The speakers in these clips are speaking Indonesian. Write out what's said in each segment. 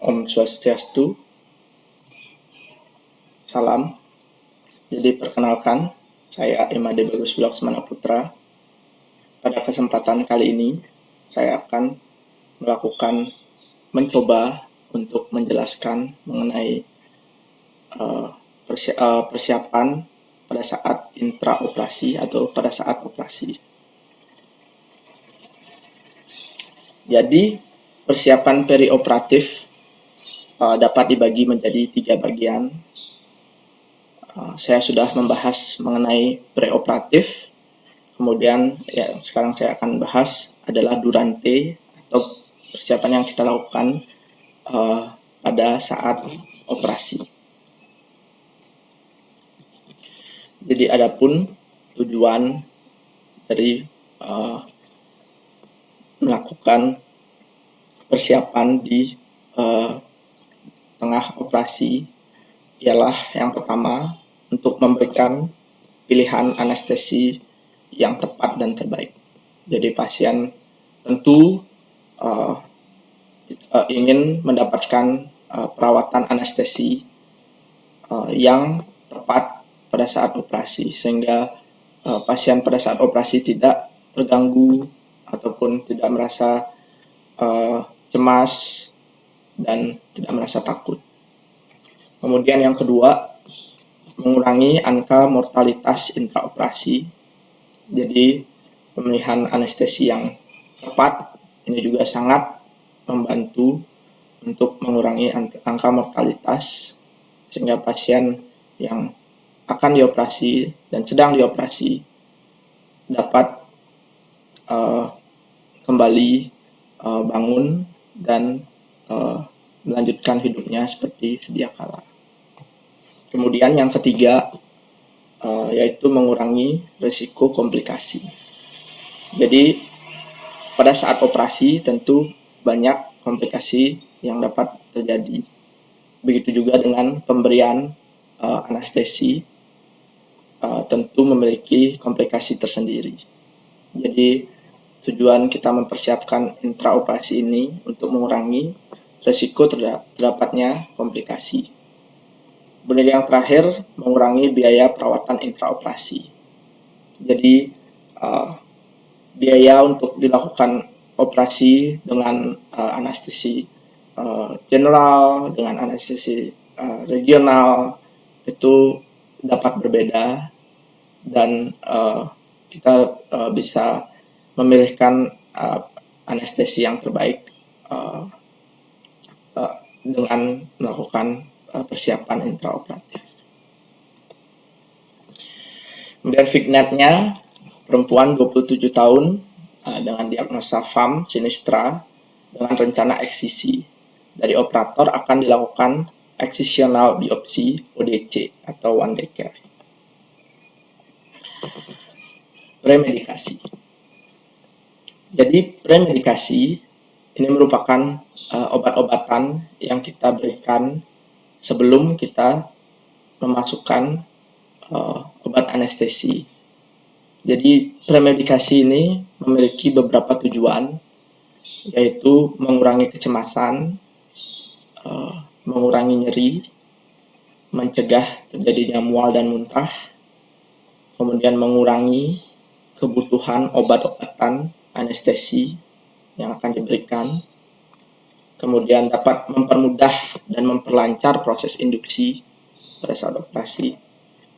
Om Swastiastu, salam. Jadi perkenalkan, saya Imade Bagus Wilaksmana Putra. Pada kesempatan kali ini, saya akan mencoba untuk menjelaskan mengenai persiapan pada saat intraoperasi atau pada saat operasi. Jadi, persiapan perioperatif dapat dibagi menjadi 3 bagian. Saya sudah membahas mengenai preoperatif, kemudian sekarang saya akan bahas adalah durante atau persiapan yang kita lakukan pada saat operasi. Jadi adapun tujuan dari melakukan persiapan di tengah operasi ialah yang pertama untuk memberikan pilihan anestesi yang tepat dan terbaik. Jadi pasien tentu ingin mendapatkan perawatan anestesi yang tepat pada saat operasi, sehingga pasien pada saat operasi tidak terganggu ataupun tidak merasa cemas dan tidak merasa takut. Kemudian yang kedua, mengurangi angka mortalitas intraoperasi. Jadi pemilihan anestesi yang tepat ini juga sangat membantu untuk mengurangi angka mortalitas, sehingga pasien yang akan dioperasi dan sedang dioperasi dapat kembali bangun dan melanjutkan hidupnya seperti sedia kala. Kemudian yang ketiga yaitu mengurangi risiko komplikasi. Jadi pada saat operasi tentu banyak komplikasi yang dapat terjadi. Begitu juga dengan pemberian anestesi tentu memiliki komplikasi tersendiri. Jadi tujuan kita mempersiapkan intraoperasi ini untuk mengurangi risiko terdapatnya komplikasi. Kemudian yang terakhir, mengurangi biaya perawatan intraoperasi. Jadi biaya untuk dilakukan operasi dengan anestesi general, dengan anestesi regional itu dapat berbeda, dan kita bisa memilihkan anestesi yang terbaik dengan melakukan persiapan intraoperatif. Kemudian vignette-nya, perempuan 27 tahun dengan diagnosa FAM sinistra dengan rencana eksisi. Dari operator akan dilakukan excisional biopsi ODC atau one day care. Premedikasi. Jadi premedikasi ini merupakan obat-obatan yang kita berikan sebelum kita memasukkan obat anestesi. Jadi premedikasi ini memiliki beberapa tujuan, yaitu mengurangi kecemasan, mengurangi nyeri, mencegah terjadinya mual dan muntah, kemudian mengurangi kebutuhan obat-obatan anestesi yang akan diberikan, kemudian dapat mempermudah dan memperlancar proses induksi pada saat operasi,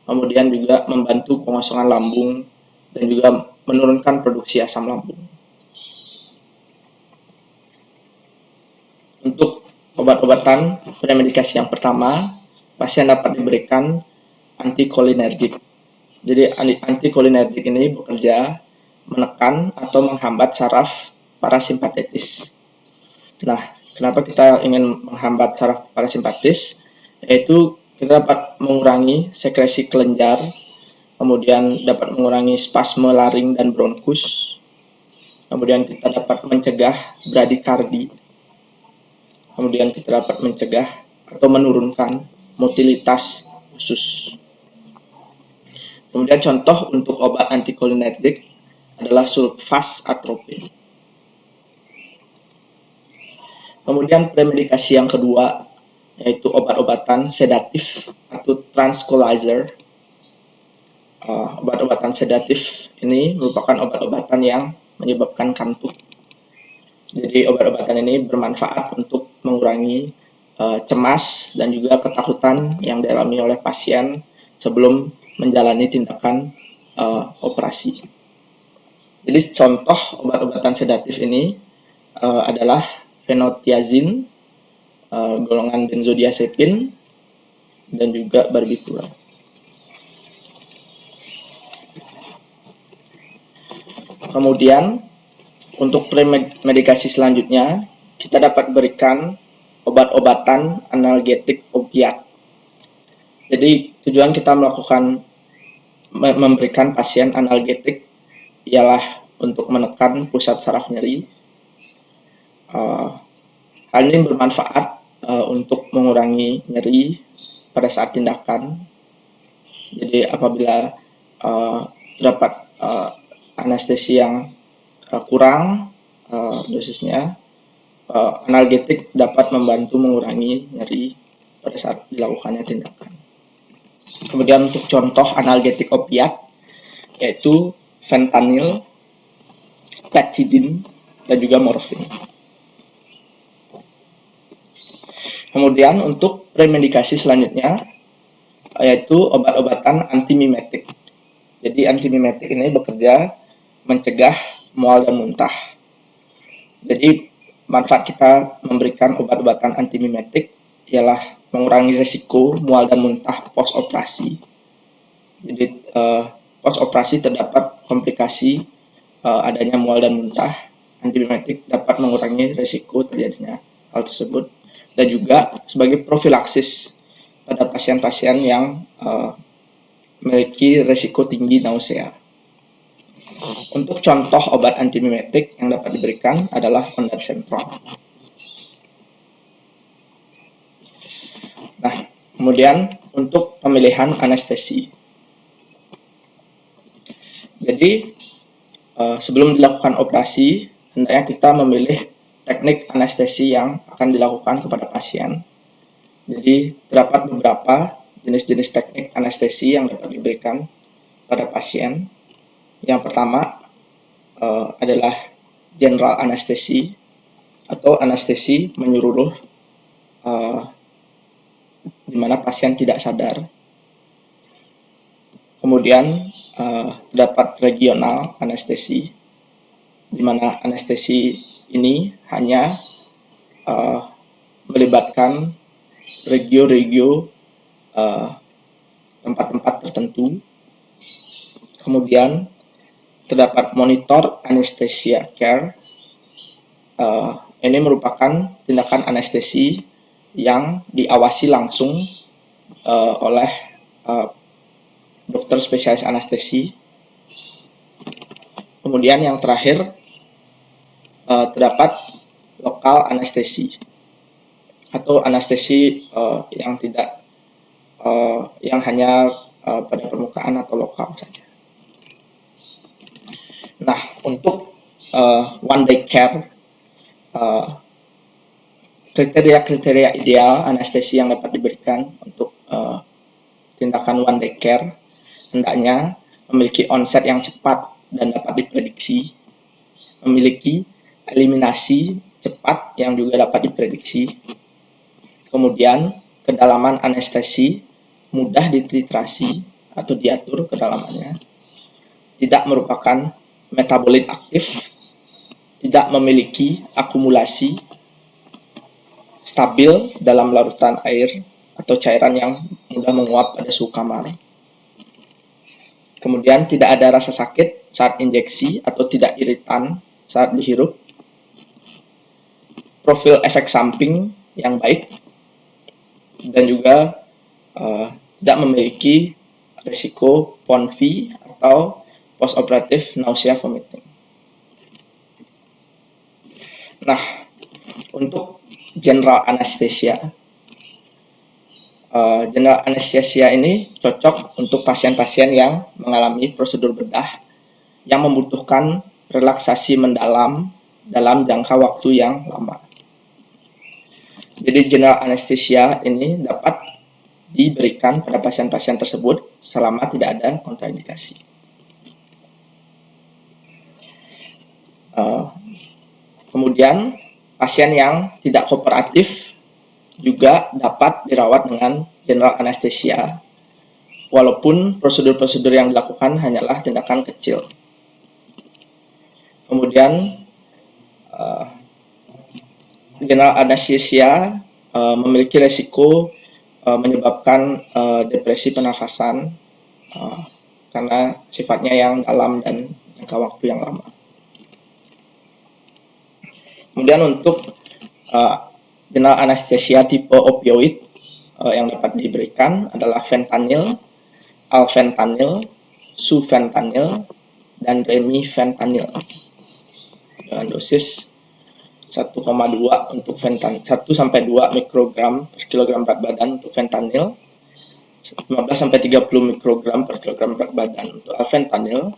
kemudian juga membantu pengosongan lambung dan juga menurunkan produksi asam lambung. Untuk obat-obatan premedikasi yang pertama, pasien dapat diberikan antikolinergik. Jadi antikolinergik ini bekerja menekan atau menghambat saraf parasimpatetis. Nah, kenapa kita ingin menghambat saraf parasimpatetis? Yaitu kita dapat mengurangi sekresi kelenjar, kemudian dapat mengurangi spasme laring dan bronkus, kemudian kita dapat mencegah bradikardi, kemudian kita dapat mencegah atau menurunkan motilitas usus. Kemudian contoh untuk obat antikolinergik adalah sulfas atropin. Kemudian premedikasi yang kedua yaitu obat-obatan sedatif atau tranquilizer. Obat-obatan sedatif ini merupakan obat-obatan yang menyebabkan kantuk. Jadi obat-obatan ini bermanfaat untuk mengurangi cemas dan juga ketakutan yang dialami oleh pasien sebelum menjalani tindakan operasi. Jadi contoh obat-obatan sedatif ini adalah fenotiazin, golongan benzodiazepin, dan juga barbitural. Kemudian untuk premedikasi selanjutnya kita dapat berikan obat-obatan analgetik opiat. Jadi tujuan kita memberikan pasien analgetik ialah untuk menekan pusat saraf nyeri. Hal ini bermanfaat untuk mengurangi nyeri pada saat tindakan. Jadi apabila terdapat anestesi yang kurang dosisnya, analgetik dapat membantu mengurangi nyeri pada saat dilakukannya tindakan. Kemudian untuk contoh analgetik opiat yaitu fentanyl, petidin, dan juga morfin. Kemudian untuk premedikasi selanjutnya yaitu obat-obatan antimimetik. Jadi antimimetik ini bekerja mencegah mual dan muntah. Jadi manfaat kita memberikan obat-obatan antimimetik ialah mengurangi risiko mual dan muntah post operasi. Jadi post operasi terdapat komplikasi adanya mual dan muntah. Antimimetik dapat mengurangi risiko terjadinya hal tersebut dan juga sebagai profilaksis pada pasien-pasien yang memiliki risiko tinggi nausea. Untuk contoh obat antimimetik yang dapat diberikan adalah ondansetron. Nah, kemudian untuk pemilihan anestesi. Jadi, sebelum dilakukan operasi, hendaknya kita memilih teknik anestesi yang akan dilakukan kepada pasien. Jadi, terdapat beberapa jenis-jenis teknik anestesi yang dapat diberikan pada pasien. Yang pertama adalah general anestesi atau anestesi menyeluruh di mana pasien tidak sadar. Kemudian terdapat regional anestesi di mana anestesi ini hanya melibatkan regio-regio tempat-tempat tertentu. Kemudian terdapat monitor anesthesia care. Ini merupakan tindakan anestesi yang diawasi langsung oleh dokter spesialis anestesi. Kemudian yang terakhir terdapat lokal anestesi atau anestesi yang hanya pada permukaan atau lokal saja. Nah, untuk one day care, kriteria ideal anestesi yang dapat diberikan untuk tindakan one day care hendaknya memiliki onset yang cepat dan dapat diprediksi, memiliki eliminasi cepat yang juga dapat diprediksi, kemudian kedalaman anestesi mudah dititrasi atau diatur kedalamannya, tidak merupakan metabolit aktif, tidak memiliki akumulasi, stabil dalam larutan air atau cairan yang mudah menguap pada suhu kamar. Kemudian tidak ada rasa sakit saat injeksi atau tidak iritan saat dihirup. Profil efek samping yang baik dan juga tidak memiliki risiko PONV atau postoperative nausea vomiting. Nah, untuk general anesthesia. General anesthesia ini cocok untuk pasien-pasien yang mengalami prosedur bedah yang membutuhkan relaksasi mendalam dalam jangka waktu yang lama. Jadi general anesthesia ini dapat diberikan pada pasien-pasien tersebut selama tidak ada kontraindikasi. Kemudian pasien yang tidak kooperatif juga dapat dirawat dengan general anesthesia, walaupun prosedur-prosedur yang dilakukan hanyalah tindakan kecil. Kemudian general anesthesia memiliki resiko menyebabkan depresi pernafasan karena sifatnya yang dalam dan jangka waktu yang lama. Kemudian untuk general anesthesia tipe opioid yang dapat diberikan adalah fentanyl, alfentanil, sufentanil, dan remifentanil dengan dosis 1,2 untuk fentanyl, 1 sampai 2 mikrogram per kilogram berat badan untuk fentanyl, 15 sampai 30 mikrogram per kilogram berat badan untuk alfentanil,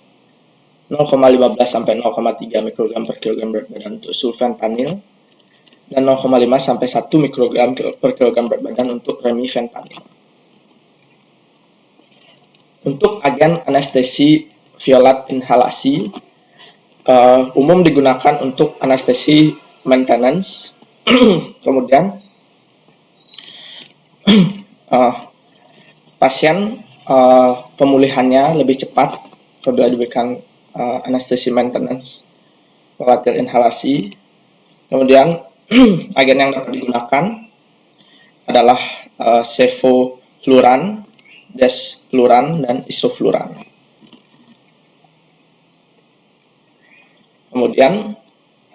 0,15 sampai 0,3 mikrogram per kilogram berat badan untuk sulfentanil, dan 0,5 sampai 1 mikrogram per kilogram berat badan untuk remifentanil. Untuk agen anestesi violat inhalasi umum digunakan untuk anestesi maintenance. Kemudian pasien pemulihannya lebih cepat apabila diberikan anestesi maintenance violat inhalasi. Kemudian agen yang dapat digunakan adalah sevofluran, desfluran, dan isofluran. Kemudian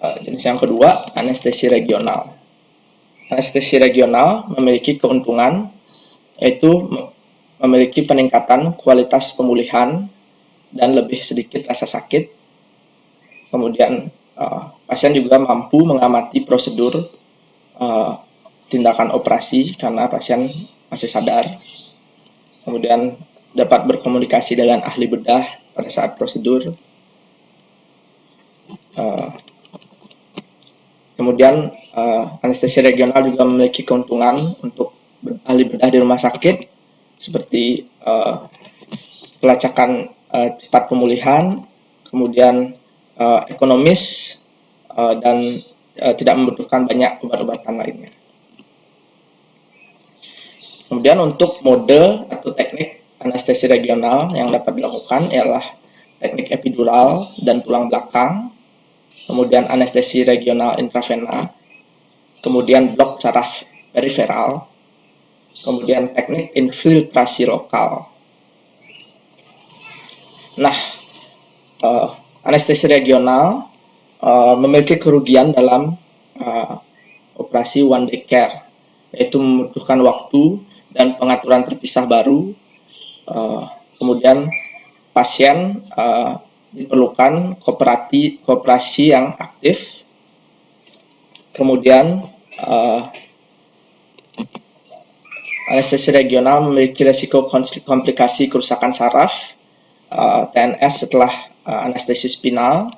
jenis yang kedua, anestesi regional. Anestesi regional memiliki keuntungan yaitu memiliki peningkatan kualitas pemulihan dan lebih sedikit rasa sakit. Kemudian pasien juga mampu mengamati prosedur tindakan operasi karena pasien masih sadar. Kemudian dapat berkomunikasi dengan ahli bedah pada saat prosedur. Kemudian anestesi regional juga memiliki keuntungan untuk ahli bedah di rumah sakit seperti pelacakan cepat pemulihan, kemudian ekonomis dan tidak membutuhkan banyak obat-obatan lainnya. Kemudian untuk mode atau teknik anestesi regional yang dapat dilakukan ialah teknik epidural dan tulang belakang, kemudian anestesi regional intravena, kemudian blok saraf periferal, kemudian teknik infiltrasi lokal. Nah, anestesi regional memiliki kerugian dalam operasi one day care, yaitu membutuhkan waktu dan pengaturan terpisah baru. Kemudian pasien diperlukan kooperasi yang aktif. Kemudian anestesi regional memiliki risiko komplikasi kerusakan saraf, TNS setelah anestesi spinal,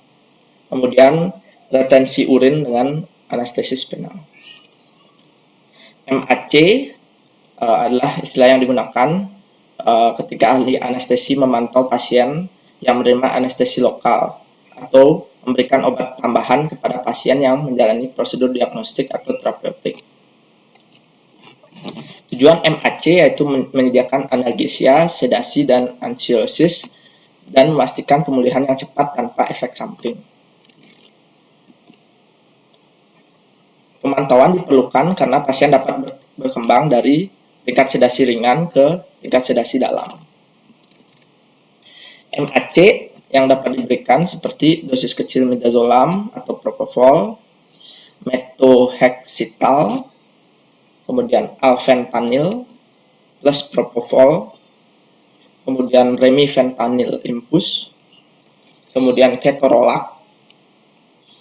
kemudian retensi urin dengan anestesi spinal. MAC adalah istilah yang digunakan ketika ahli anestesi memantau pasien yang menerima anestesi lokal atau memberikan obat tambahan kepada pasien yang menjalani prosedur diagnostik atau terapeutik. Tujuan MAC yaitu menyediakan analgesia, sedasi, dan ansiosis dan memastikan pemulihan yang cepat tanpa efek samping. Pemantauan diperlukan karena pasien dapat berkembang dari tingkat sedasi ringan ke tingkat sedasi dalam. MAC yang dapat diberikan seperti dosis kecil midazolam atau propofol, methotrexate, kemudian alfentanil plus propofol, kemudian remifentanil infus, kemudian ketorolac,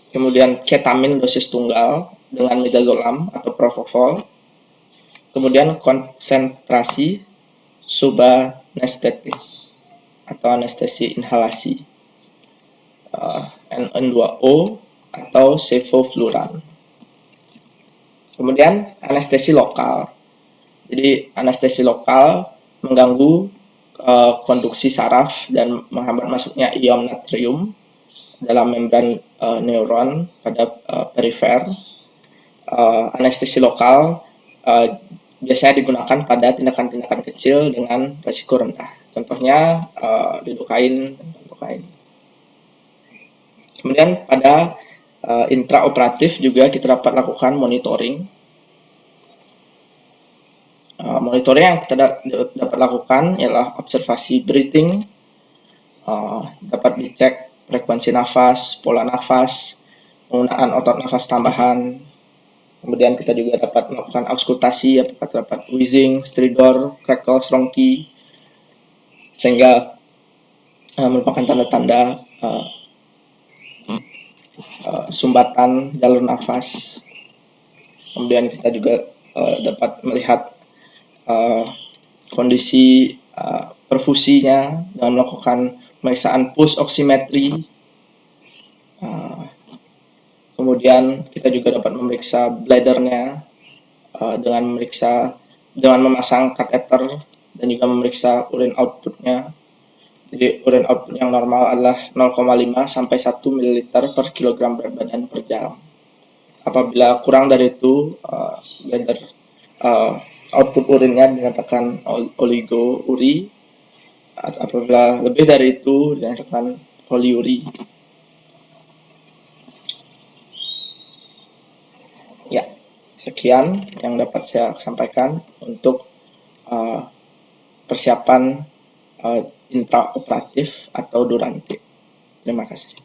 kemudian ketamin dosis tunggal dengan midazolam atau propofol, kemudian konsentrasi subanestetik atau anestesi inhalasi, N2O atau sevofluran. Kemudian anestesi lokal. Jadi anestesi lokal mengganggu konduksi saraf dan menghambat masuknya ion natrium dalam membran neuron pada perifer. Anestesi lokal biasanya digunakan pada tindakan-tindakan kecil dengan resiko rendah. Contohnya lidokain dan lidokain. Kemudian pada intraoperatif juga kita dapat lakukan monitoring. Monitoring yang kita dapat lakukan ialah observasi breathing, dapat dicek frekuensi nafas, pola nafas, penggunaan otot nafas tambahan. Kemudian kita juga dapat melakukan auskultasi, apakah terdapat wheezing, stridor, crackle, stronky, sehingga merupakan tanda-tanda sumbatan jalur nafas. Kemudian kita juga dapat melihat kondisi perfusinya dengan melakukan pemeriksaan pulse oximetry. Kemudian kita juga dapat memeriksa bladdernya dengan memasang kateter dan juga memeriksa urine outputnya. Jadi urine output yang normal adalah 0,5 sampai 1 ml per kilogram berat badan per jam. Apabila kurang dari itu, bladder output urinnya dinyatakan oliguri. Apabila lebih dari itu dinyatakan poliuri. Ya, sekian yang dapat saya sampaikan untuk persiapan intraoperatif atau durantik. Terima kasih.